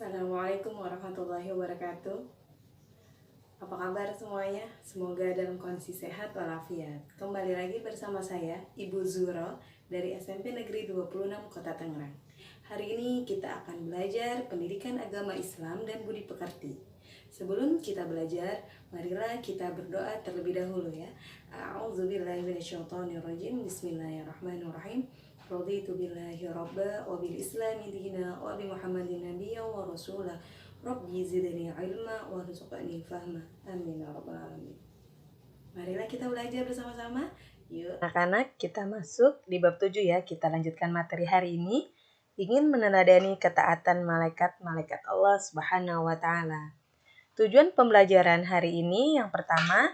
Assalamualaikum warahmatullahi wabarakatuh. Apa kabar semuanya? Semoga dalam kondisi sehat walafiat. Kembali lagi bersama saya, Ibu Zuro dari SMP Negeri 26 Kota Tangerang. Hari ini kita akan belajar pendidikan agama Islam dan budi pekerti. Sebelum kita belajar, marilah kita berdoa terlebih dahulu ya. A'udzubillahi minasyaitonirrajim. Bismillahirrahmanirrahim. Raditu billahi rabba wa bil islami dina wa bi Muhammadin nabiyya wa rasulah. Rabbi zidni ilma warzuqni fahma. Amin ya rabbal alamin. Marilah kita belajar bersama-sama. Yuk. Anak-anak, kita masuk di bab 7 ya. Kita lanjutkan materi hari ini. Ingin meneladani ketaatan malaikat-malaikat Allah Subhanahu wa taala. Tujuan pembelajaran hari ini yang pertama,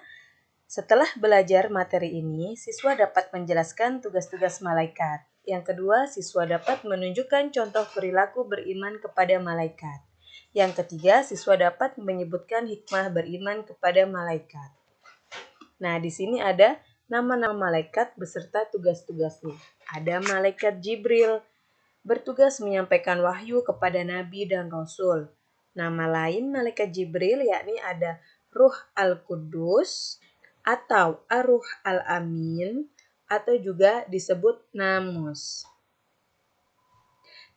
setelah belajar materi ini, siswa dapat menjelaskan tugas-tugas malaikat. Yang kedua, siswa dapat menunjukkan contoh perilaku beriman kepada malaikat. Yang ketiga, siswa dapat menyebutkan hikmah beriman kepada malaikat. Nah, di sini ada nama-nama malaikat beserta tugas-tugasnya. Ada malaikat Jibril, bertugas menyampaikan wahyu kepada nabi dan rasul. Nama lain malaikat Jibril yakni ada Ruh Al-Qudus atau Ar-Ruh Al-Amin atau juga disebut Namus.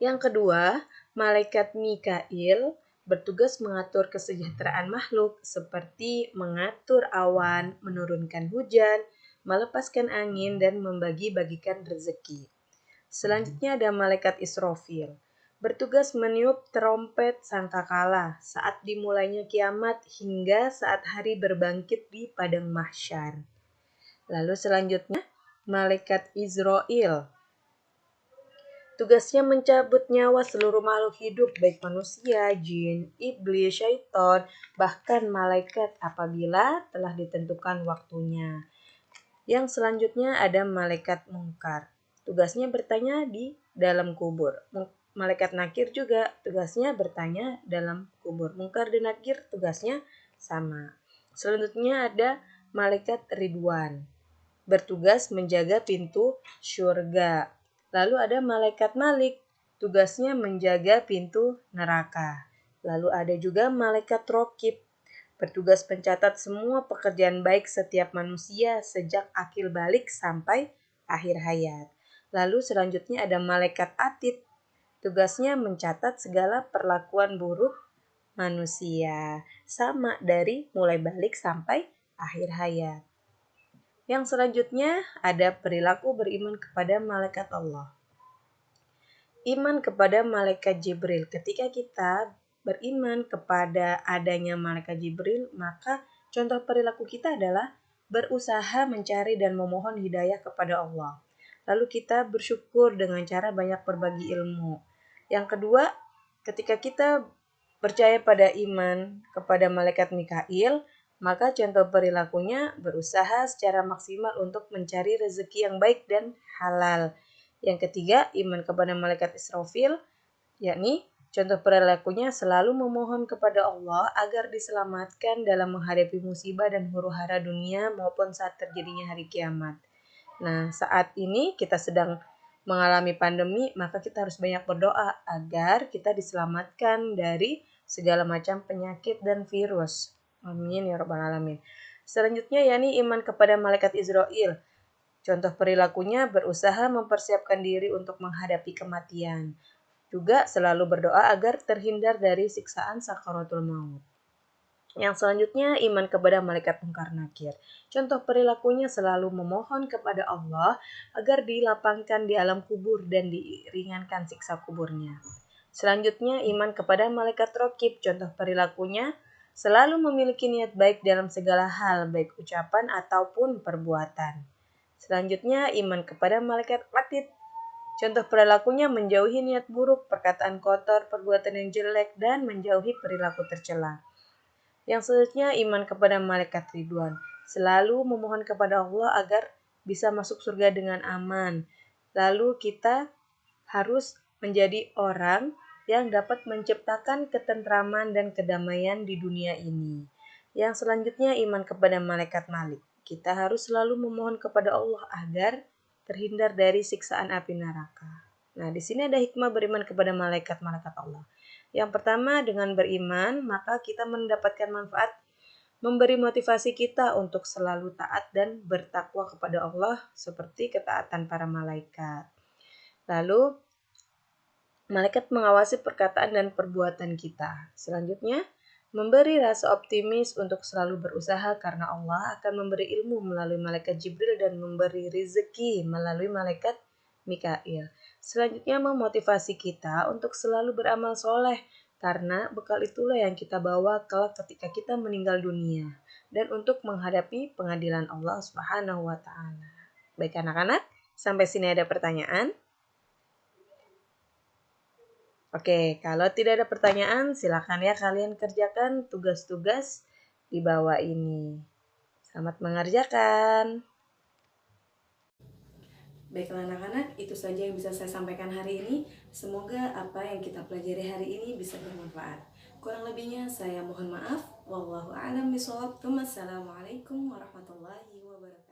Yang kedua, malaikat Mikail bertugas mengatur kesejahteraan makhluk seperti mengatur awan, menurunkan hujan, melepaskan angin, dan membagi-bagikan rezeki. Selanjutnya ada malaikat Israfil, bertugas meniup trompet sangkakala saat dimulainya kiamat hingga saat hari berbangkit di padang mahsyar. Lalu selanjutnya malaikat Izrail, tugasnya mencabut nyawa seluruh makhluk hidup baik manusia, jin, iblis, syaitan, bahkan malaikat apabila telah ditentukan waktunya. Yang selanjutnya ada malaikat Mungkar, tugasnya bertanya di dalam kubur. Malaikat Nakir juga tugasnya bertanya dalam kubur. Mungkar dan Nakir tugasnya sama. Selanjutnya ada malaikat Ridwan, bertugas menjaga pintu syurga. Lalu ada malaikat Malik, tugasnya menjaga pintu neraka. Lalu ada juga malaikat Rokib, bertugas mencatat semua pekerjaan baik setiap manusia sejak akil balik sampai akhir hayat. Lalu selanjutnya ada malaikat Atid, tugasnya mencatat segala perlakuan buruk manusia, sama dari mulai balik sampai akhir hayat. Yang selanjutnya ada perilaku beriman kepada malaikat Allah. Iman kepada malaikat Jibril. Ketika kita beriman kepada adanya malaikat Jibril, maka contoh perilaku kita adalah berusaha mencari dan memohon hidayah kepada Allah. Lalu kita bersyukur dengan cara banyak berbagi ilmu. Yang kedua, ketika kita percaya pada iman kepada malaikat Mikail, maka contoh perilakunya berusaha secara maksimal untuk mencari rezeki yang baik dan halal. Yang ketiga, iman kepada malaikat Israfil, yakni contoh perilakunya selalu memohon kepada Allah agar diselamatkan dalam menghadapi musibah dan huru-hara dunia maupun saat terjadinya hari kiamat. Nah, saat ini kita sedang mengalami pandemi, maka kita harus banyak berdoa agar kita diselamatkan dari segala macam penyakit dan virus. Amin ya rabbal alamin. Selanjutnya yakni iman kepada malaikat Izrail. Contoh perilakunya berusaha mempersiapkan diri untuk menghadapi kematian. Juga selalu berdoa agar terhindar dari siksaan sakaratul maut. Yang selanjutnya iman kepada malaikat Mungkar Nakir. Contoh perilakunya selalu memohon kepada Allah agar dilapangkan di alam kubur dan diringankan siksa kuburnya. Selanjutnya iman kepada malaikat Rokib. Contoh perilakunya selalu memiliki niat baik dalam segala hal, baik ucapan ataupun perbuatan. Selanjutnya iman kepada malaikat Atid. Contoh perilakunya menjauhi niat buruk, perkataan kotor, perbuatan yang jelek, dan menjauhi perilaku tercela. Yang selanjutnya iman kepada malaikat Ridwan. Selalu memohon kepada Allah agar bisa masuk surga dengan aman. Lalu kita harus menjadi orang yang dapat menciptakan ketentraman dan kedamaian di dunia ini. Yang selanjutnya iman kepada malaikat Malik. Kita harus selalu memohon kepada Allah agar terhindar dari siksaan api neraka. Nah, di sini ada hikmah beriman kepada malaikat-malaikat Allah. Yang pertama, dengan beriman, maka kita mendapatkan manfaat memberi motivasi kita untuk selalu taat dan bertakwa kepada Allah seperti ketaatan para malaikat. Lalu, malaikat mengawasi perkataan dan perbuatan kita. Selanjutnya, memberi rasa optimis untuk selalu berusaha karena Allah akan memberi ilmu melalui malaikat Jibril dan memberi rezeki melalui malaikat Mikail. Selanjutnya, memotivasi kita untuk selalu beramal soleh karena bekal itulah yang kita bawa kelak ketika kita meninggal dunia dan untuk menghadapi pengadilan Allah Subhanahu wa taala. Baik anak-anak, sampai sini ada pertanyaan? Oke, kalau tidak ada pertanyaan, silakan ya kalian kerjakan tugas-tugas di bawah ini. Selamat mengerjakan. Baiklah anak-anak, itu saja yang bisa saya sampaikan hari ini. Semoga apa yang kita pelajari hari ini bisa bermanfaat. Kurang lebihnya saya mohon maaf. Wallahu a'lam bishawab. Wassalamualaikum warahmatullahi wabarakatuh.